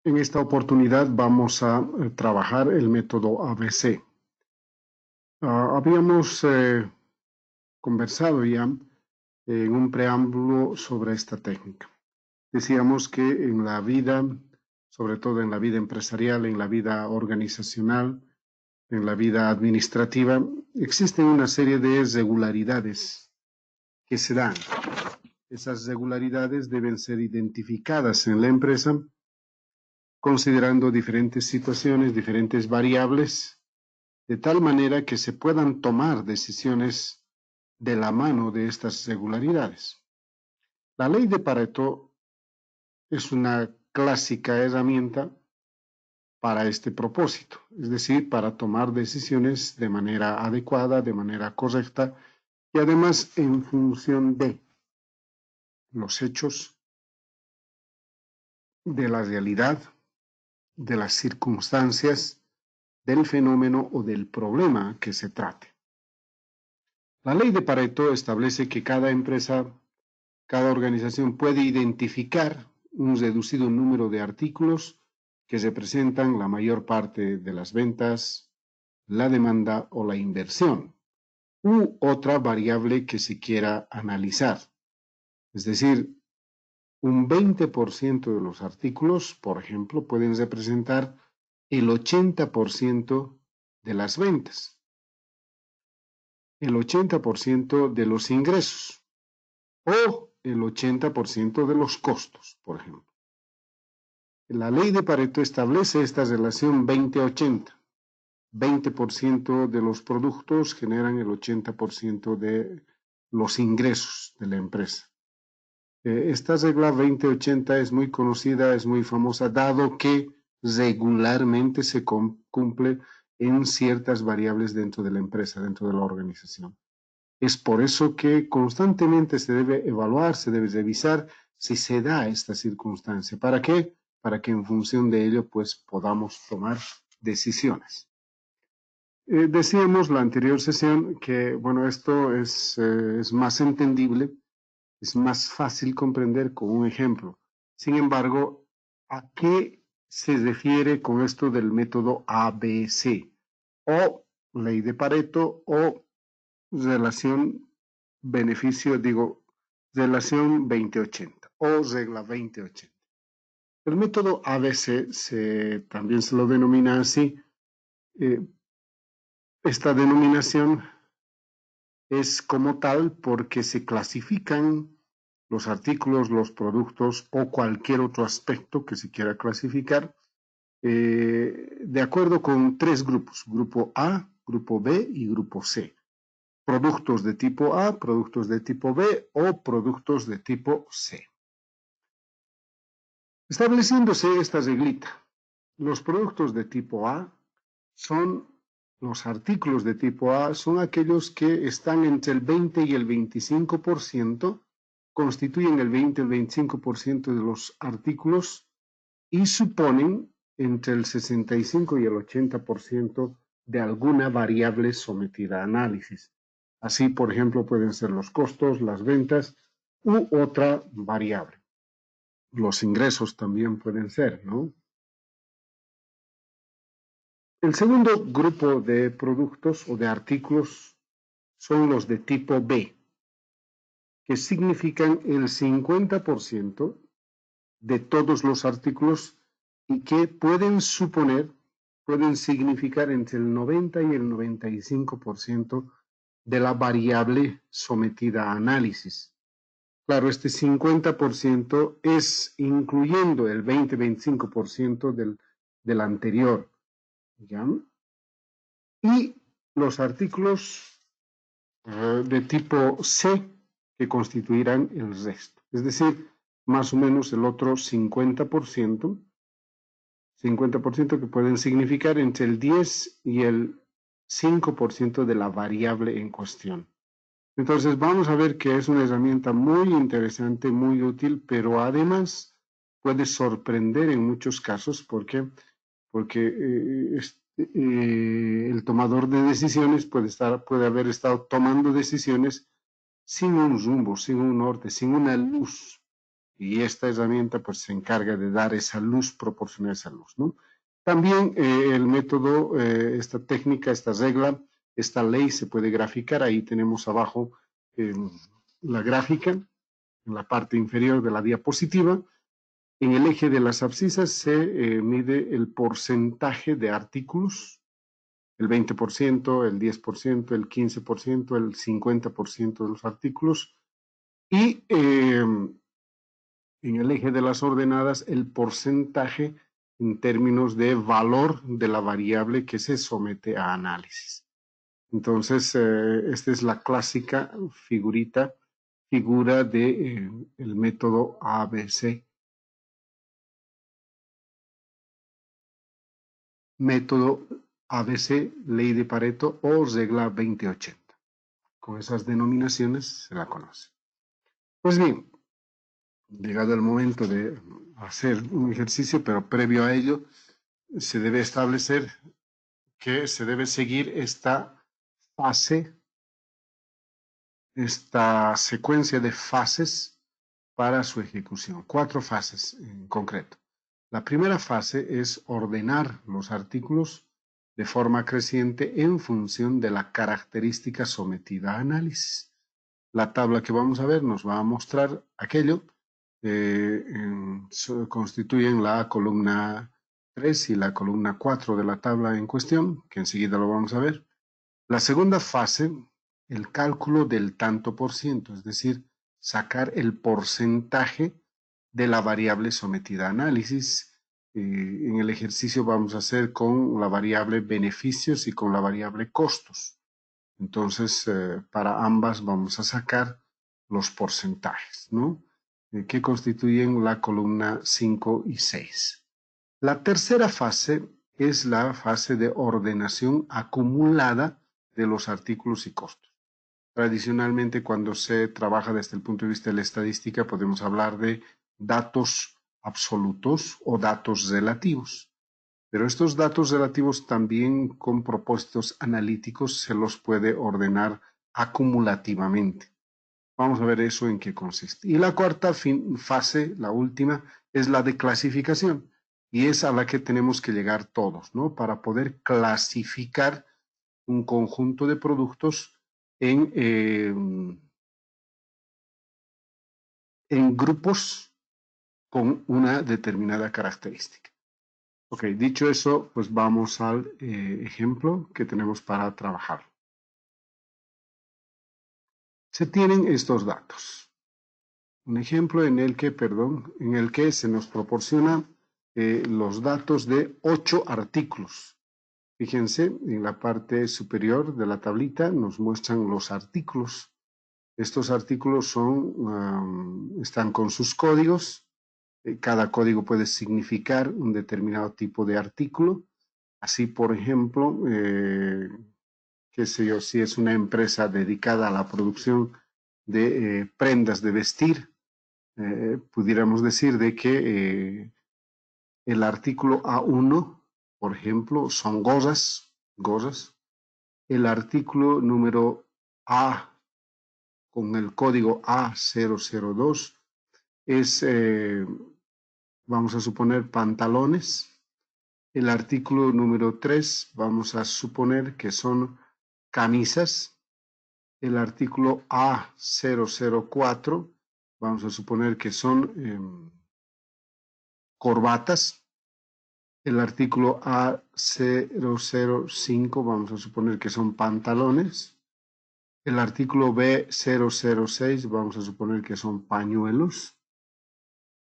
En esta oportunidad vamos a trabajar el método ABC. Habíamos conversado ya en un preámbulo sobre esta técnica. Decíamos que en la vida, sobre todo en la vida empresarial, en la vida organizacional, en la vida administrativa, existen una serie de regularidades que se dan. Esas regularidades deben ser identificadas en la empresa considerando diferentes situaciones, diferentes variables, de tal manera que se puedan tomar decisiones de la mano de estas regularidades. La ley de Pareto es una clásica herramienta para este propósito, es decir, para tomar decisiones de manera adecuada, de manera correcta y además en función de los hechos, de la realidad, de las circunstancias, del fenómeno o del problema que se trate. La ley de Pareto establece que cada empresa, cada organización puede identificar un reducido número de artículos que representan la mayor parte de las ventas, la demanda o la inversión, u otra variable que se quiera analizar. Es decir, un 20% de los artículos, por ejemplo, pueden representar el 80% de las ventas, el 80% de los ingresos o el 80% de los costos, por ejemplo. La ley de Pareto establece esta relación 20-80. 20% de los productos generan el 80% de los ingresos de la empresa. Esta regla 20-80 es muy conocida, es muy famosa, dado que regularmente se cumple en ciertas variables dentro de la empresa, dentro de la organización. Es por eso que constantemente se debe evaluar, se debe revisar si se da esta circunstancia. ¿Para qué? Para que en función de ello pues podamos tomar decisiones. Decíamos la anterior sesión que, bueno, esto es más entendible, es más fácil comprender con un ejemplo. Sin embargo, ¿a qué se refiere con esto del método ABC? O ley de Pareto o relación beneficio, relación 20-80 o regla 20-80. El método ABC también se lo denomina así. Esta denominación es como tal porque se clasifican los artículos, los productos o cualquier otro aspecto que se quiera clasificar de acuerdo con tres grupos, grupo A, grupo B y grupo C. Productos de tipo A, productos de tipo B o productos de tipo C. Estableciéndose esta reglita, los productos de tipo A son los artículos de tipo A, son aquellos que están entre el 20 y el 25%, constituyen el 20 y el 25% de los artículos y suponen entre el 65 y el 80% de alguna variable sometida a análisis. Así, por ejemplo, pueden ser los costos, las ventas u otra variable. Los ingresos también pueden ser, ¿no? El segundo grupo de productos o de artículos son los de tipo B, que significan el 50% de todos los artículos y que pueden significar entre el 90 y el 95% de la variable sometida a análisis. Claro, este 50% es incluyendo el 20-25% del anterior, ¿ya? Y los artículos de tipo C que constituirán el resto. Es decir, más o menos el otro 50% que pueden significar entre el 10 y el 5% de la variable en cuestión. Entonces vamos a ver que es una herramienta muy interesante, muy útil, pero además puede sorprender en muchos casos porque el tomador de decisiones puede haber estado tomando decisiones sin un rumbo, sin un norte, sin una luz Y esta herramienta pues se encarga de dar esa luz, proporcionar esa luz, ¿no? También el método, esta técnica, esta regla, esta ley se puede graficar. Ahí tenemos abajo la gráfica, en la parte inferior de la diapositiva. En el eje de las abscisas se mide el porcentaje de artículos, el 20%, el 10%, el 15%, el 50% de los artículos. Y en el eje de las ordenadas, el porcentaje en términos de valor de la variable que se somete a análisis. Entonces, esta es la clásica figura de el método ABC. Método ABC, ley de Pareto o regla 20-80. Con esas denominaciones se la conoce. Pues bien, llegado el momento de hacer un ejercicio, pero previo a ello, se debe establecer que se debe seguir esta fase, esta secuencia de fases para su ejecución. 4 fases en concreto. La primera fase es ordenar los artículos de forma creciente en función de la característica sometida a análisis. La tabla que vamos a ver nos va a mostrar aquello. Constituyen la columna 3 y la columna 4 de la tabla en cuestión, que enseguida lo vamos a ver. La segunda fase, el cálculo del tanto por ciento, es decir, sacar el porcentaje de la variable sometida a análisis. En el ejercicio vamos a hacer con la variable beneficios y con la variable costos. Entonces, para ambas vamos a sacar los porcentajes, ¿no? Que constituyen la columna 5 y 6. La tercera fase es la fase de ordenación acumulada de los artículos y costos. Tradicionalmente, cuando se trabaja desde el punto de vista de la estadística, podemos hablar de datos absolutos o datos relativos. Pero estos datos relativos también con propósitos analíticos se los puede ordenar acumulativamente. Vamos a ver eso en qué consiste. Y la cuarta fase, la última, es la de clasificación. Y es a la que tenemos que llegar todos, ¿no? Para poder clasificar un conjunto de productos en grupos con una determinada característica. Ok, dicho eso, pues vamos al ejemplo que tenemos para trabajar. Se tienen estos datos. Un ejemplo en el que se nos proporciona los datos de 8 artículos. Fíjense, en la parte superior de la tablita nos muestran los artículos. Estos artículos están con sus códigos. Cada código puede significar un determinado tipo de artículo. Así, por ejemplo, qué sé yo, si es una empresa dedicada a la producción de prendas de vestir, pudiéramos decir de que el artículo A1, por ejemplo, son gorras. El artículo número A con el código A002 es, vamos a suponer, pantalones. El artículo número 3 vamos a suponer que son camisas. El artículo A004 vamos a suponer que son corbatas. El artículo A005 vamos a suponer que son pantalones. El artículo B006 vamos a suponer que son pañuelos.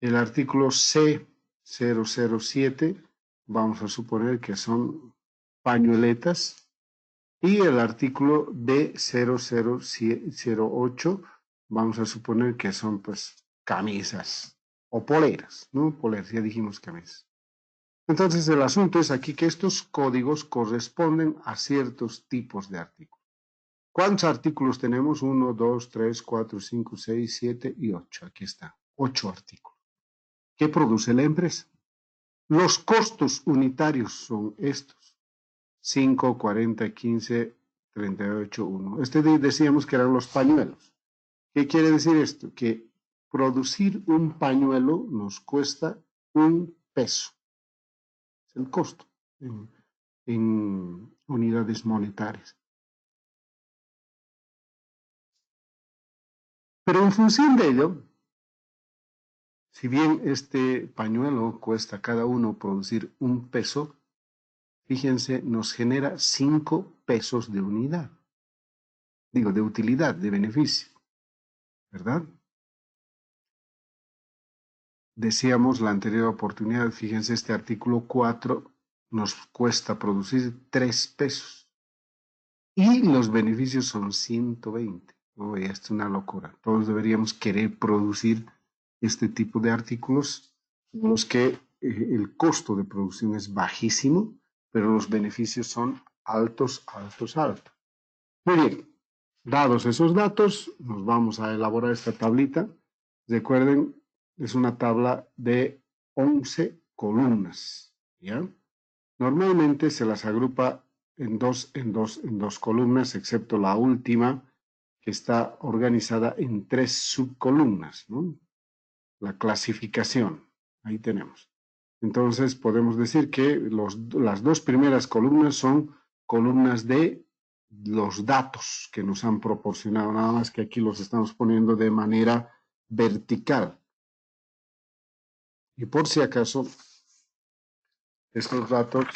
El artículo C007 vamos a suponer que son pañueletas. Y el artículo D0008 vamos a suponer que son pues camisas o poleras, ¿no? Poleras, ya dijimos camisas. Entonces el asunto es aquí que estos códigos corresponden a ciertos tipos de artículos. ¿Cuántos artículos tenemos? 1, 2, 3, 4, 5, 6, 7 y 8. Aquí está, 8 artículos. ¿Qué produce la empresa? Los costos unitarios son estos. 5, 40, 15, 38, 1. Decíamos que eran los pañuelos. ¿Qué quiere decir esto? Que producir un pañuelo nos cuesta $1. Es el costo en unidades monetarias. Pero en función de ello, si bien este pañuelo cuesta cada uno producir $1, fíjense, nos genera $5 de unidad. Digo, de utilidad, de beneficio, ¿verdad? Decíamos la anterior oportunidad, fíjense, este artículo 4 nos cuesta producir $3 y los beneficios son 120. Oye, esto es una locura. Todos deberíamos querer producir este tipo de artículos, en los que el costo de producción es bajísimo, pero los beneficios son altos, altos, altos. Muy bien, dados esos datos, nos vamos a elaborar esta tablita. Recuerden, es una tabla de 11 columnas, ¿ya? Normalmente se las agrupa en dos columnas, excepto la última, que está organizada en 3 subcolumnas, ¿no? La clasificación, ahí tenemos. Entonces podemos decir que las 2 primeras columnas son columnas de los datos que nos han proporcionado, nada más que aquí los estamos poniendo de manera vertical. Y por si acaso, estos datos,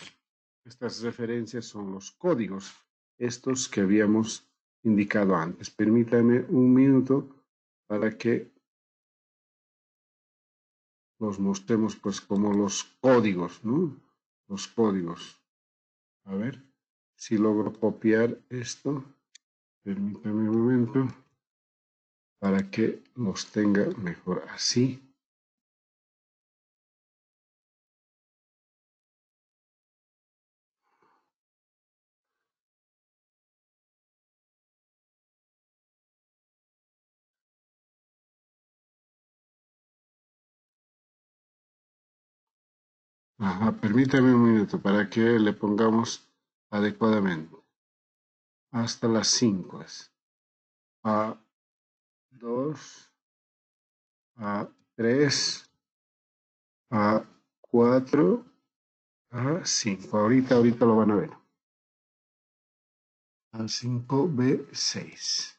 estas referencias son los códigos, estos que habíamos indicado antes. Permítanme un minuto para que los mostremos pues como los códigos, ¿no? Los códigos. A ver si logro copiar esto. Permítanme un momento para que los tenga mejor así. Ajá, permítame un minuto para que le pongamos adecuadamente. Hasta las 5. A2, A3, A4, A5. Ahorita lo van a ver. A5, B6.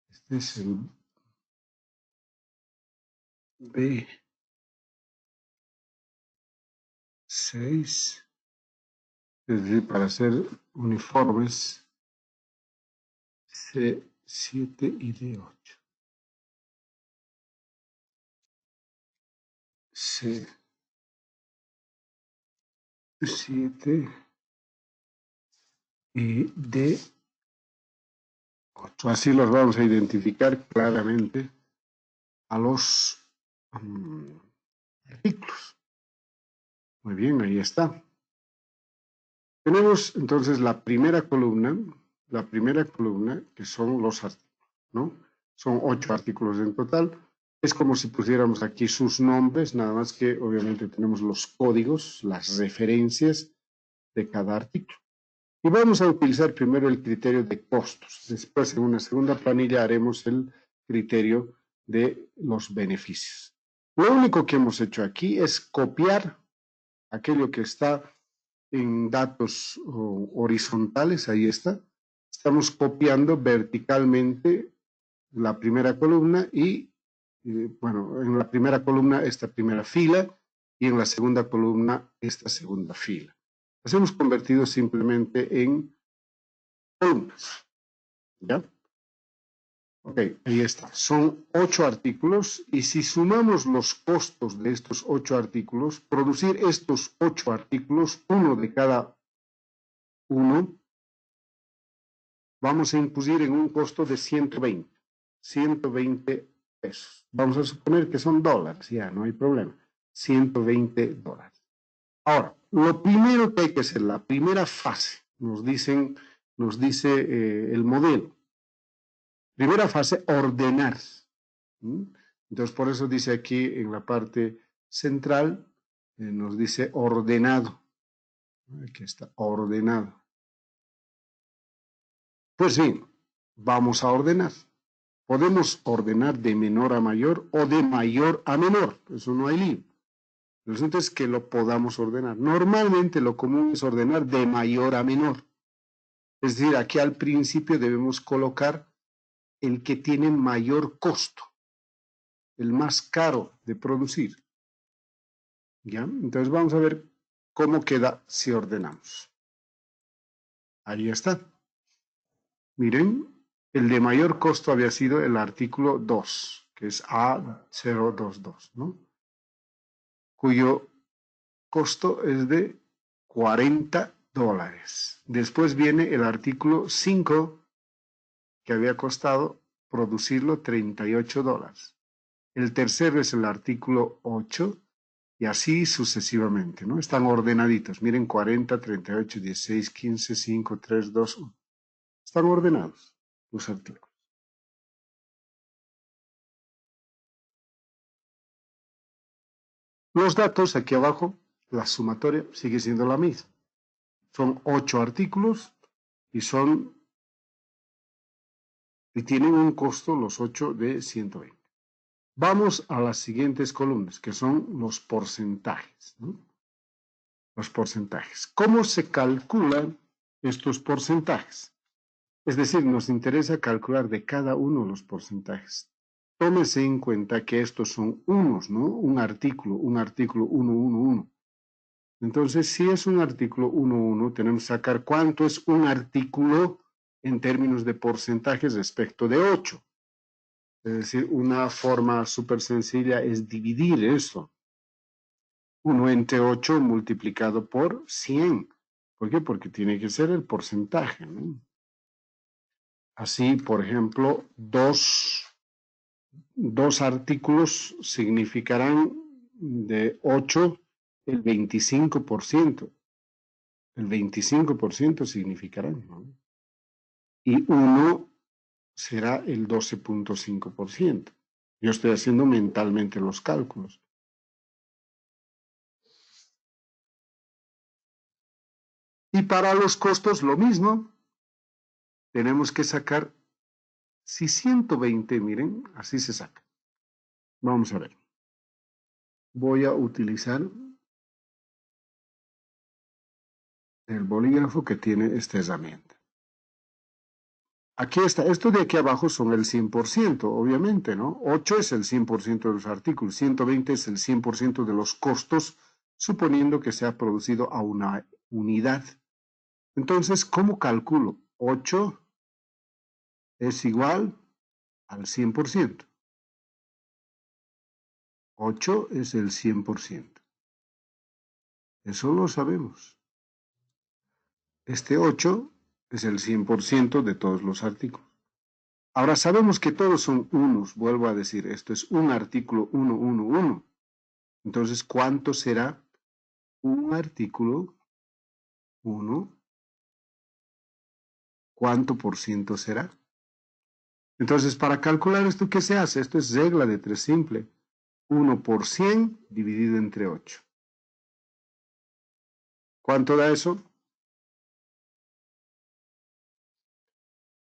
Este es el B6. Es decir, para hacer uniformes C7 y D8. C7 y D8. Así los vamos a identificar claramente a los artículos. Muy bien, ahí está. Tenemos entonces la primera columna, que son los artículos, ¿no? Son 8 artículos en total. Es como si pusiéramos aquí sus nombres, nada más que obviamente tenemos los códigos, las referencias de cada artículo. Y vamos a utilizar primero el criterio de costos. Después, en una segunda planilla, haremos el criterio de los beneficios. Lo único que hemos hecho aquí es copiar aquello que está en datos horizontales, ahí está. Estamos copiando verticalmente la primera columna y, bueno, en la primera columna esta primera fila y en la segunda columna esta segunda fila. Las hemos convertido simplemente en columnas, ¿ya? Ok, ahí está. Son 8 artículos y si sumamos los costos de estos 8 artículos, producir estos 8 artículos, uno de cada uno, vamos a incluir en un costo de 120 pesos. Vamos a suponer que son dólares, ya no hay problema. $120. Ahora, lo primero que hay que hacer, la primera fase, nos dice el modelo. Primera fase, ordenar. Entonces, por eso dice aquí en la parte central, nos dice ordenado. Aquí está, ordenado. Pues bien, vamos a ordenar. Podemos ordenar de menor a mayor o de mayor a menor. Eso no hay lío. El asunto es que lo podamos ordenar. Normalmente lo común es ordenar de mayor a menor. Es decir, aquí al principio debemos colocar el que tiene mayor costo, el más caro de producir. ¿Ya? Entonces vamos a ver cómo queda si ordenamos. Ahí está. Miren, el de mayor costo había sido el artículo 2, que es A022, ¿no? Cuyo costo es de $40. Después viene el artículo 5, que había costado producirlo $38. El tercero es el artículo 8, y así sucesivamente, ¿no? Están ordenaditos. Miren, 40, 38, 16, 15, 5, 3, 2, 1. Están ordenados los artículos. Los datos aquí abajo, la sumatoria sigue siendo la misma. Son 8 artículos y tienen un costo los 8 de 120. Vamos a las siguientes columnas, que son los porcentajes, ¿no? Los porcentajes. ¿Cómo se calculan estos porcentajes? Es decir, nos interesa calcular de cada uno los porcentajes. Tómese en cuenta que estos son unos, ¿no? Un artículo 111. Entonces, si es un artículo 1,1, tenemos que sacar cuánto es un artículo en términos de porcentajes respecto de 8. Es decir, una forma súper sencilla es dividir eso. 1 entre 8 multiplicado por 100. ¿Por qué? Porque tiene que ser el porcentaje, ¿no? Así, por ejemplo, dos artículos significarán de 8 el 25%. El 25% significarán, ¿no? Y 1 será el 12.5%. Yo estoy haciendo mentalmente los cálculos. Y para los costos lo mismo. Tenemos que sacar, si 120, miren, así se saca. Vamos a ver. Voy a utilizar el bolígrafo que tiene esta herramienta. Aquí está, esto de aquí abajo son el 100%, obviamente, ¿no? 8 es el 100% de los artículos, 120 es el 100% de los costos, suponiendo que se ha producido a una unidad. Entonces, ¿cómo calculo? 8 es igual al 100%. 8 es el 100%. Eso lo sabemos. Este 8 es el 100% de todos los artículos. Ahora sabemos que todos son unos, vuelvo a decir, esto es un artículo 111. Entonces, ¿cuánto será un artículo 1? ¿Cuánto por ciento será? Entonces, para calcular esto, ¿qué se hace? Esto es regla de 3 simple. 1 por 100 dividido entre 8. ¿Cuánto da eso?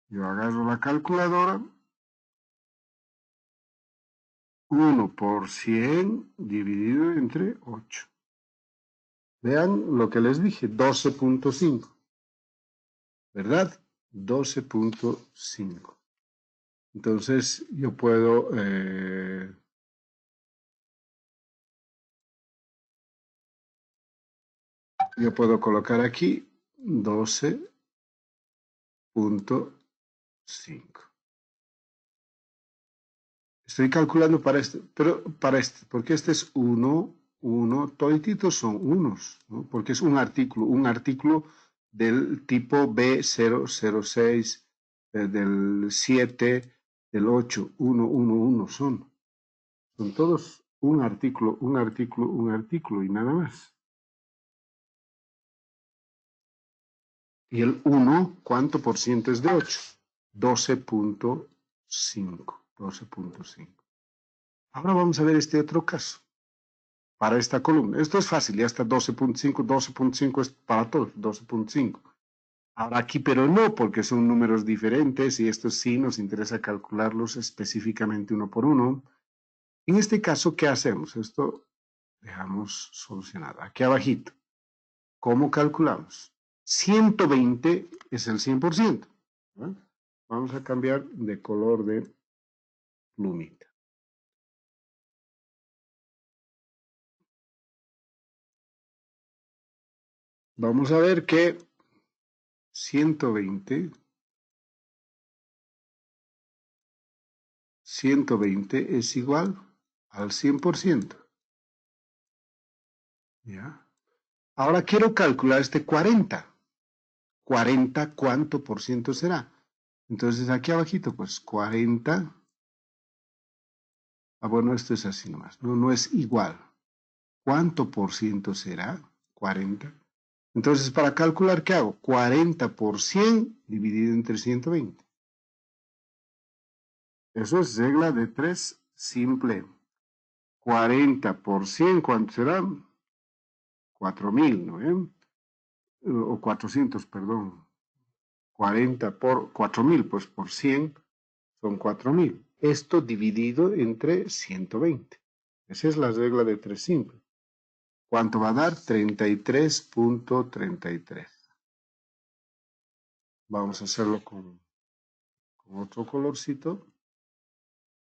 Yo agarro la calculadora. 1 por 100 dividido entre 8. Vean lo que les dije, 12.5. ¿Verdad? 12.5. Entonces, yo puedo colocar aquí 12.5. Estoy calculando para este, pero para este, porque este es 1, todititos son unos, ¿no? Porque es un artículo del tipo B006, del 7, del 8, 1 son. Son todos un artículo y nada más. Y el 1, ¿cuánto por ciento es de 8? 12.5. 12.5. Ahora vamos a ver este otro caso. Para esta columna. Esto es fácil, ya está 12.5. 12.5 es para todos, 12.5. Ahora aquí, pero no, porque son números diferentes y estos sí nos interesa calcularlos específicamente uno por uno. En este caso, ¿qué hacemos? Esto dejamos solucionado. Aquí abajito, ¿cómo calculamos? 120 es el 100%. ¿No? Vamos a cambiar de color de plumita. Vamos a ver que 120 es igual al 100%. ¿Ya? Ahora quiero calcular este 40. 40, ¿cuánto por ciento será? Entonces aquí abajito, pues 40. Bueno, esto es así nomás. No es igual. ¿Cuánto por ciento será? 40. Entonces, para calcular, ¿qué hago? 40 por 100 dividido entre 120. Eso es regla de 3 simple. 40 por 100, ¿cuánto será? 4000, ¿no? O 400, perdón. 40 por 4000, pues por 100 son 4000. Esto dividido entre 120. Esa es la regla de 3 simple. ¿Cuánto va a dar? 33.33. Vamos a hacerlo con otro colorcito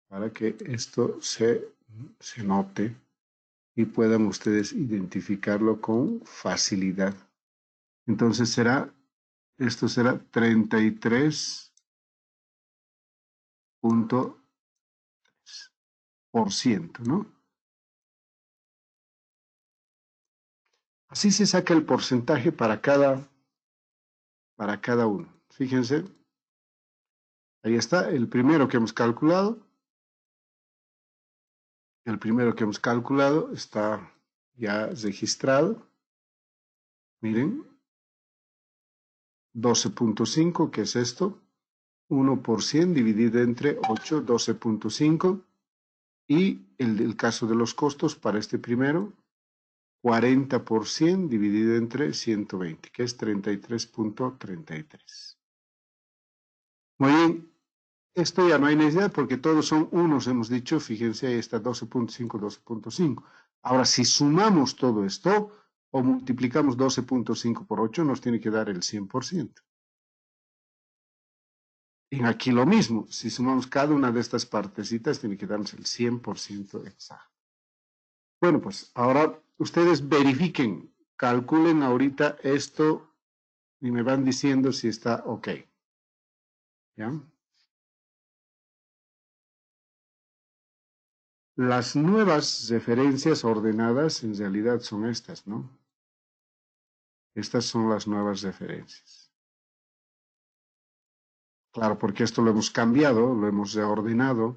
para que esto se note y puedan ustedes identificarlo con facilidad. Entonces esto será 33.3%, ¿no? Así se saca el porcentaje para cada uno. Fíjense, ahí está el primero que hemos calculado. El primero que hemos calculado está ya registrado. Miren, 12.5, ¿qué es esto? 1 por 100 dividido entre 8, 12.5. Y el caso de los costos para este primero, 40 por 100 dividido entre 120, que es 33.33. Muy bien, esto ya no hay necesidad porque todos son unos, hemos dicho, fíjense, ahí está 12.5, 12.5. Ahora, si sumamos todo esto o multiplicamos 12.5 por 8, nos tiene que dar el 100%. Y aquí lo mismo, si sumamos cada una de estas partecitas, tiene que darnos el 100% exacto. Bueno, pues ahora ustedes verifiquen, calculen ahorita esto y me van diciendo si está ok. ¿Ya? Las nuevas referencias ordenadas en realidad son estas, ¿no? Estas son las nuevas referencias. Claro, porque esto lo hemos cambiado, lo hemos reordenado.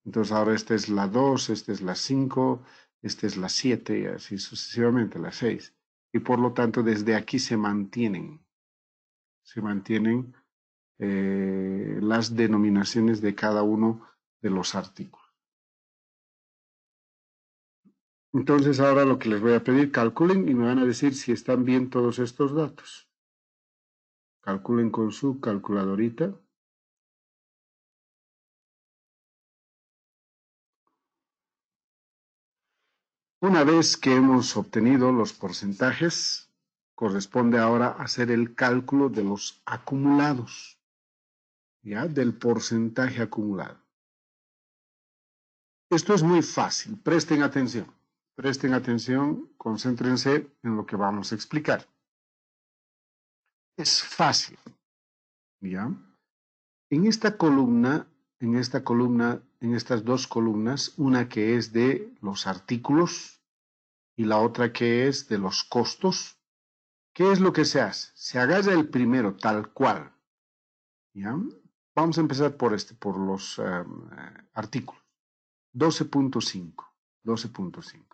Entonces ahora esta es la 2, esta es la 5, esta es la 7 y así sucesivamente la 6. Y por lo tanto desde aquí se mantienen las denominaciones de cada uno de los artículos. Entonces ahora lo que les voy a pedir, calculen y me van a decir si están bien todos estos datos. Calculen con su calculadorita. Una vez que hemos obtenido los porcentajes, corresponde ahora hacer el cálculo de los acumulados, ¿ya? Del porcentaje acumulado. Esto es muy fácil, presten atención, concéntrense en lo que vamos a explicar. Es fácil, ¿ya? En esta columna, en estas dos columnas, una que es de los artículos y la otra que es de los costos, ¿qué es lo que se hace? Se agarra el primero tal cual, ¿ya? Vamos a empezar por los artículos. 12.5.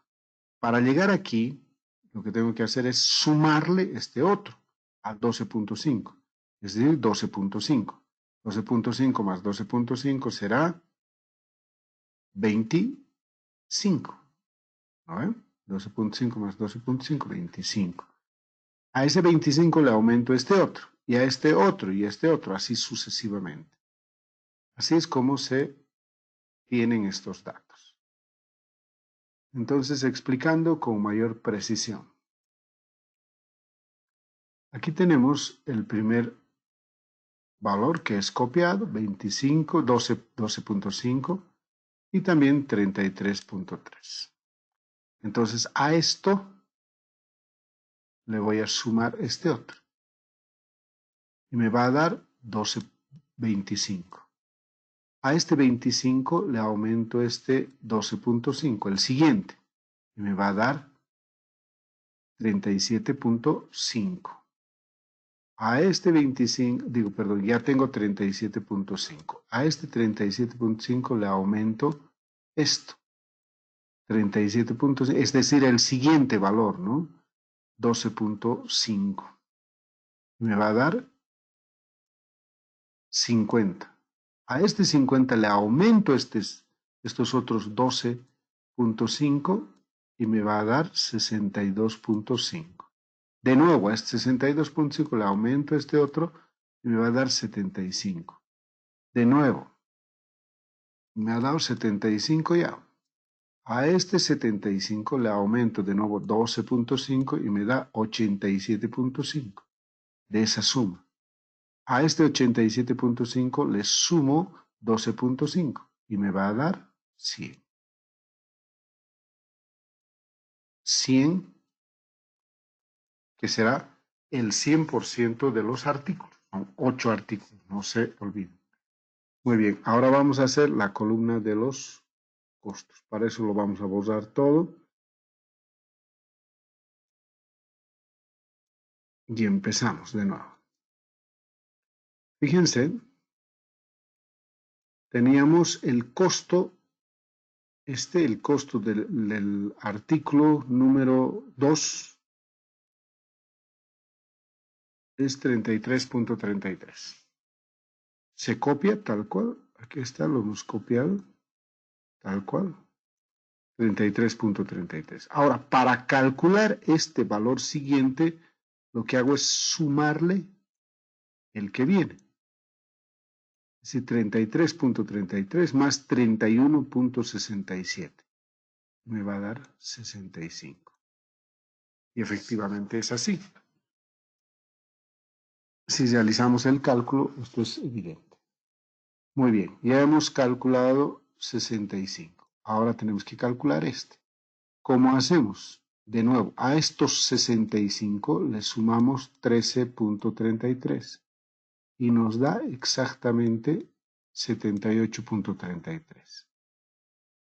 Para llegar aquí, lo que tengo que hacer es sumarle este otro al 12.5, es decir, 12.5. 12.5 más 12.5 será 25. ¿No ven? 12.5 más 12.5, 25. A ese 25 le aumento este otro. y a este otro, y a este otro, así sucesivamente. Así es como se tienen estos datos. Entonces, explicando con mayor precisión. Aquí tenemos el primer valor que es copiado, 25, 12.5 y también 33.3. Entonces, a esto le voy a sumar este otro. Y me va a dar 12.25. A este 25 le aumento este 12.5, el siguiente. Y me va a dar 37.5. A este 25, ya tengo 37.5. A este 37.5 le aumento esto. 37.5, es decir, el siguiente valor, ¿no? 12.5. Me va a dar 50. A este 50 le aumento estos otros 12.5 y me va a dar 62.5. De nuevo, a este 62.5 le aumento este otro y me va a dar 75. De nuevo, me ha dado 75 ya. A este 75 le aumento de nuevo 12.5 y me da 87.5 de esa suma. A este 87.5 le sumo 12.5 y me va a dar 100. 100, que será el 100% de los artículos. Son 8 artículos, no se olviden. Muy bien, ahora vamos a hacer la columna de los costos. Para eso lo vamos a borrar todo. Y empezamos de nuevo. Fíjense, teníamos el costo, el costo del artículo número 2 es 33.33. Se copia tal cual, aquí está, lo hemos copiado, tal cual, 33.33. Ahora, para calcular este valor siguiente, lo que hago es sumarle el que viene. Es decir, 33.33 más 31.67. Me va a dar 65. Y efectivamente es así. Si realizamos el cálculo, esto es evidente. Muy bien, ya hemos calculado 65. Ahora tenemos que calcular este. ¿Cómo hacemos? De nuevo, a estos 65 le sumamos 13.33 y nos da exactamente 78.33.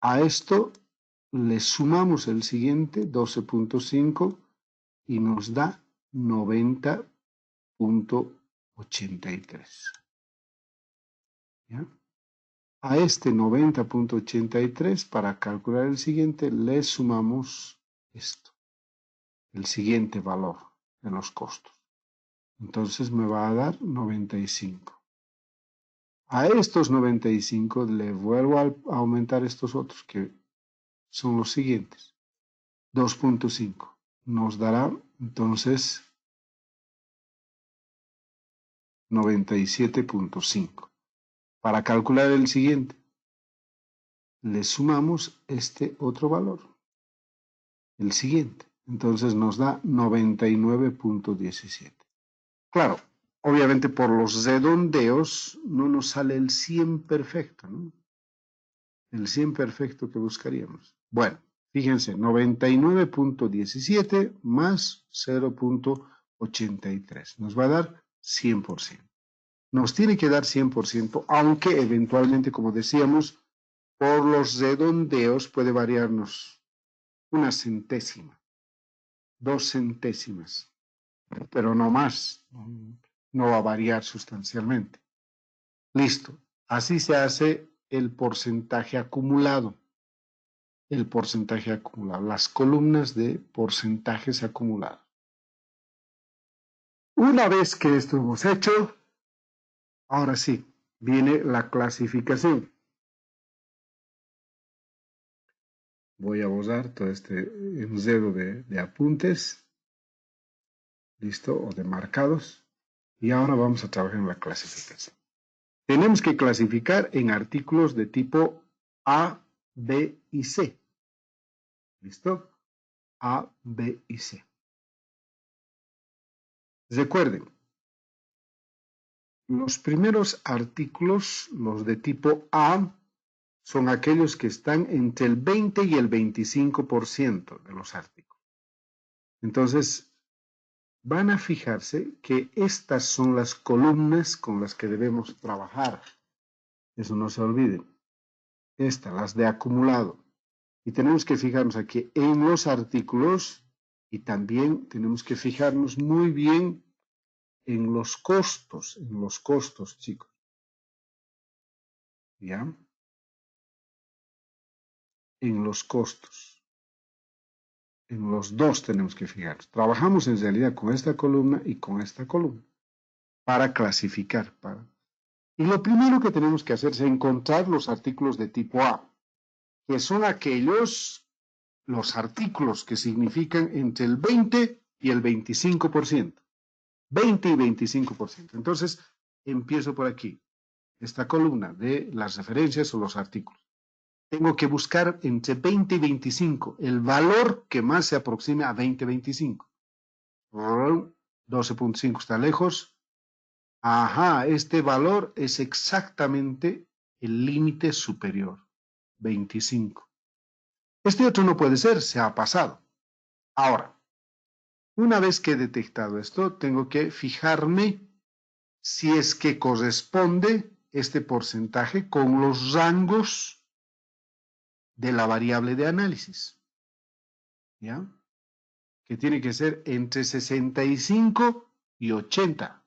A esto le sumamos el siguiente, 12.5, y nos da 90.83. ¿Ya? A este 90.83, para calcular el siguiente, le sumamos esto, el siguiente valor de los costos. Entonces me va a dar 95. A estos 95 le vuelvo a aumentar estos otros, que son los siguientes. 2.5. Nos dará entonces 97.5. Para calcular el siguiente, le sumamos este otro valor, el siguiente. Entonces nos da 99.17. Claro, obviamente por los redondeos no nos sale el 100 perfecto, ¿no? El 100 perfecto que buscaríamos. Bueno, fíjense, 99.17 más 0.83. Nos va a dar 100%. Nos tiene que dar 100%, aunque eventualmente, como decíamos, por los redondeos puede variarnos una centésima, 2 centésimas, pero no más, no va a variar sustancialmente. Listo, así se hace el porcentaje acumulado. El porcentaje acumulado, las columnas de porcentajes acumulados. Una vez que esto hemos hecho, ahora sí, viene la clasificación. Voy a borrar todo este enredo de apuntes, listo, o de marcados. Y ahora vamos a trabajar en la clasificación. Tenemos que clasificar en artículos de tipo A, B y C. ¿Listo? A, B y C. Recuerden, los primeros artículos, los de tipo A, son aquellos que están entre el 20 y el 25% de los artículos. Entonces, van a fijarse que estas son las columnas con las que debemos trabajar. Eso no se olviden. Estas, las de acumulado. Y tenemos que fijarnos aquí en los artículos y también tenemos que fijarnos muy bien en los costos, chicos. ¿Ya? En los costos. En los dos tenemos que fijarnos. Trabajamos en realidad con esta columna y con esta columna para clasificar. Y lo primero que tenemos que hacer es encontrar los artículos de tipo A, que son los artículos que significan entre el 20 y el 25%. 20 y 25%. Entonces, empiezo por aquí. Esta columna de las referencias o los artículos. Tengo que buscar entre 20 y 25 el valor que más se aproxime a 20 y 25. 12.5 está lejos. Ajá, este valor es exactamente el límite superior, 25. Este otro no puede ser, se ha pasado. Ahora, una vez que he detectado esto, tengo que fijarme si es que corresponde este porcentaje con los rangos de la variable de análisis. ¿Ya? Que tiene que ser entre 65 y 80.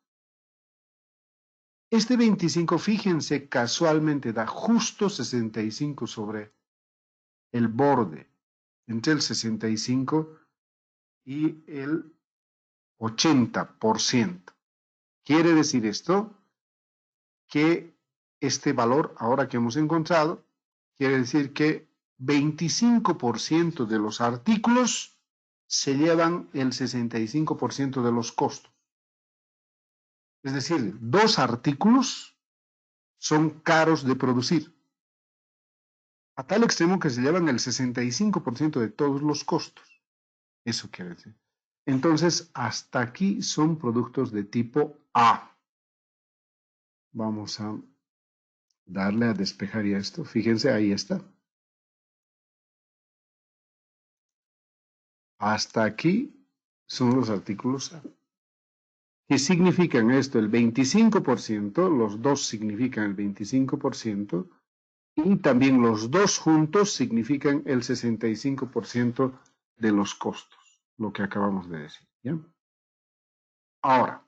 Este 25, fíjense, casualmente da justo 65 sobre el borde, entre el 65 y el 80%. Quiere decir esto que este valor, ahora que hemos encontrado, quiere decir que 25% de los artículos se llevan el 65% de los costos. Es decir, 2 artículos son caros de producir, a tal extremo que se llevan el 65% de todos los costos. Eso quiere decir. Entonces, hasta aquí son productos de tipo A. Vamos a darle a despejar ya esto. Fíjense, ahí está. Hasta aquí son los artículos A. ¿Qué significan esto? El 25%, los dos significan el 25%, y también los dos juntos significan el 65% de los costos, lo que acabamos de decir. ¿Ya? Ahora,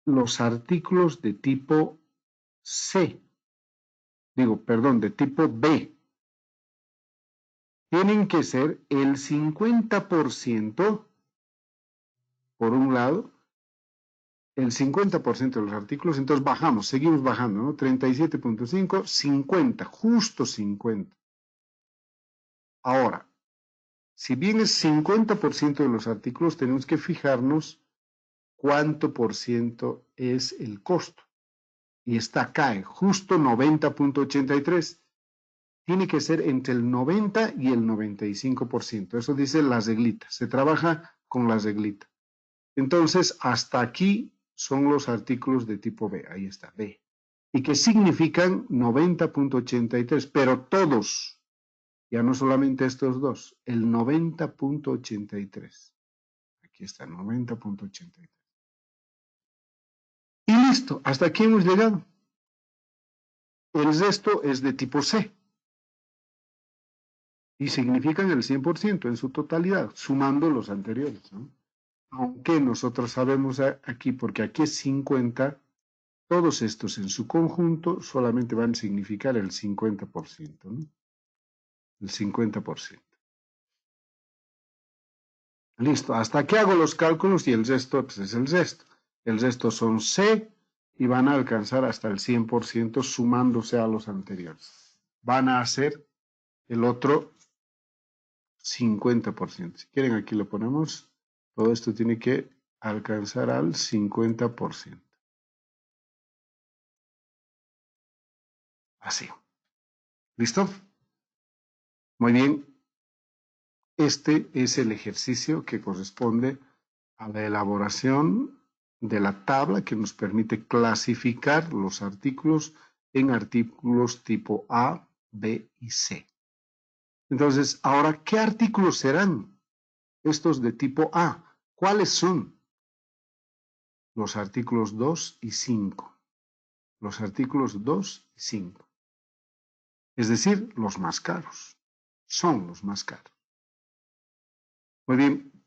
los artículos de tipo C, de tipo B, tienen que ser el 50% por un lado, el 50% de los artículos, entonces bajamos, seguimos bajando, ¿no? 37.5, 50, justo 50. Ahora, si bien es 50% de los artículos, tenemos que fijarnos cuánto por ciento es el costo. Y está acá, justo 90.83. Tiene que ser entre el 90 y el 95%. Eso dice la reglita. Se trabaja con la reglita. Entonces, hasta aquí son los artículos de tipo B. Ahí está, B. Y que significan 90.83, pero todos, ya no solamente estos dos, el 90.83. Aquí está, 90.83. Y listo, hasta aquí hemos llegado. El resto es de tipo C. Y significan el 100% en su totalidad, sumando los anteriores, ¿no? Aunque nosotros sabemos aquí, porque aquí es 50, todos estos en su conjunto solamente van a significar el 50%, ¿no? El 50%. Listo, hasta aquí hago los cálculos y el resto pues, es el resto. El resto son C y van a alcanzar hasta el 100% sumándose a los anteriores. Van a hacer el otro 50%. Si quieren, aquí lo ponemos. Todo esto tiene que alcanzar al 50%. Así. ¿Listo? Muy bien. Este es el ejercicio que corresponde a la elaboración de la tabla que nos permite clasificar los artículos en artículos tipo A, B y C. Entonces, ahora, ¿qué artículos serán estos de tipo A? ¿Cuáles son? Los artículos 2 y 5. Los artículos 2 y 5. Es decir, los más caros. Son los más caros. Muy bien,